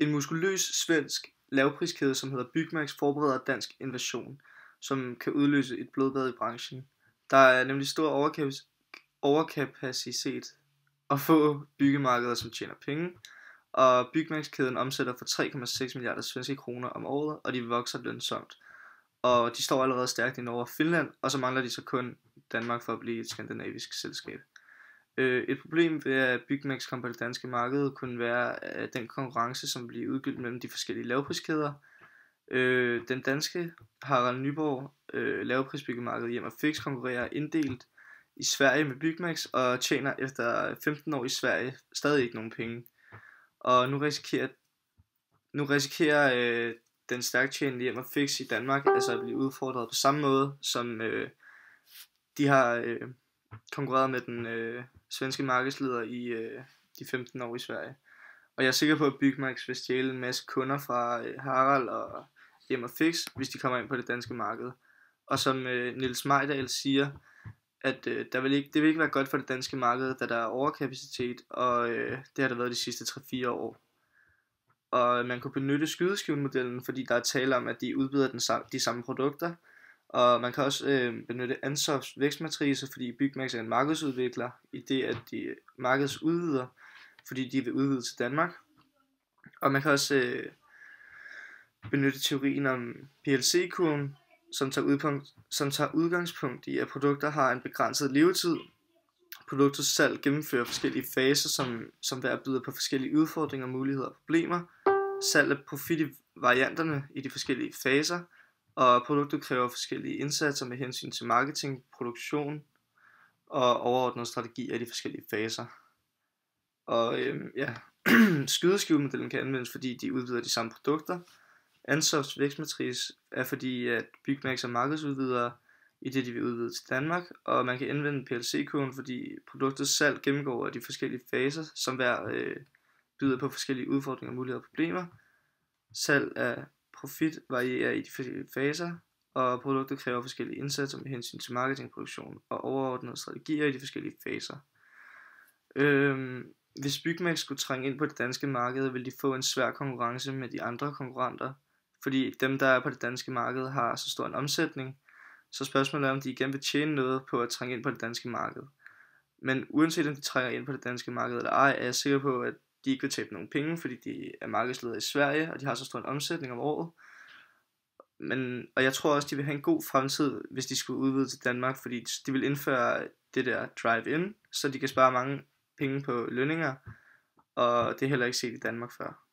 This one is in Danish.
En muskuløs svensk lavpriskæde, som hedder Byggmax, forbereder dansk invasion, som kan udløse et blodbad i branchen. Der er nemlig stor overkapacitet og få byggemarkeder, som tjener penge, og Byggmax-kæden omsætter for 3,6 milliarder svenske kroner om året, og de vokser lønsomt. Og de står allerede stærkt i Norge og Finland, og så mangler de så kun Danmark for at blive et skandinavisk selskab. Et problem ved at Byggmax kom på det danske marked kunne være den konkurrence, som bliver udgyldt mellem de forskellige lavpriskæder. Den danske Harald Nyborg lavprisbyggemarked Hjem og Fix konkurrerer inddelt i Sverige med Byggmax og tjener efter 15 år i Sverige stadig ikke nogen penge. Og nu risikerer den stærkt tjenende Hjem og Fix i Danmark altså at blive udfordret på samme måde, som de har konkurreret med den svenske markedsleder i de 15 år i Sverige. Og jeg er sikker på, at Byggmax vil stjæle en masse kunder fra Harald og Hjem og Fix, hvis de kommer ind på det danske marked. Og som Niels Mejdal siger, at det vil ikke være godt for det danske marked, da der er overkapacitet, og det har der været de sidste 3-4 år. Og man kunne benytte skydeskiven-modellen, fordi der er tale om, at de udbyder de samme produkter. Og man kan også benytte Ansofts vækstmatrice, fordi Byggmax er en markedsudvikler, i det at de markedsudvider, fordi de vil udvide til Danmark. Og man kan også benytte teorien om PLC-kurven, som tager udgangspunkt i, at produkter har en begrænset levetid. Produktets salg gennemfører forskellige faser, som hver byder på forskellige udfordringer, muligheder og problemer. Salg er profit i varianterne i de forskellige faser, og produktet kræver forskellige indsatser med hensyn til marketing, produktion og overordnede strategier i de forskellige faser. Og skydeskivemodellen kan anvendes, fordi de udvider de samme produkter. Ansofts vækstmatrice er fordi, at Byggmax er markedsudvidere, i det de vil udvide til Danmark, og man kan anvende PLC-kurven, fordi produktets salg gennemgår de forskellige faser, som hver byder på forskellige udfordringer, muligheder og problemer. Salg af profit varierer i de forskellige faser, og produktet kræver forskellige indsatser med hensyn til marketing, produktion og overordnede strategier i de forskellige faser. Hvis Byggmax skulle trænge ind på det danske marked, vil de få en svær konkurrence med de andre konkurrenter, fordi dem, der er på det danske marked, har så stor en omsætning. Så spørgsmålet er, om de igen vil tjene noget på at trænge ind på det danske marked. Men uanset om de trænger ind på det danske marked eller ej, er jeg sikker på, at de ikke vil tabe nogen penge, fordi de er markedsledere i Sverige, og de har så stor en omsætning om året. Og jeg tror også, de vil have en god fremtid, hvis de skulle udvide til Danmark, fordi de vil indføre det der drive-in, så de kan spare mange penge på lønninger, og det er heller ikke set i Danmark før.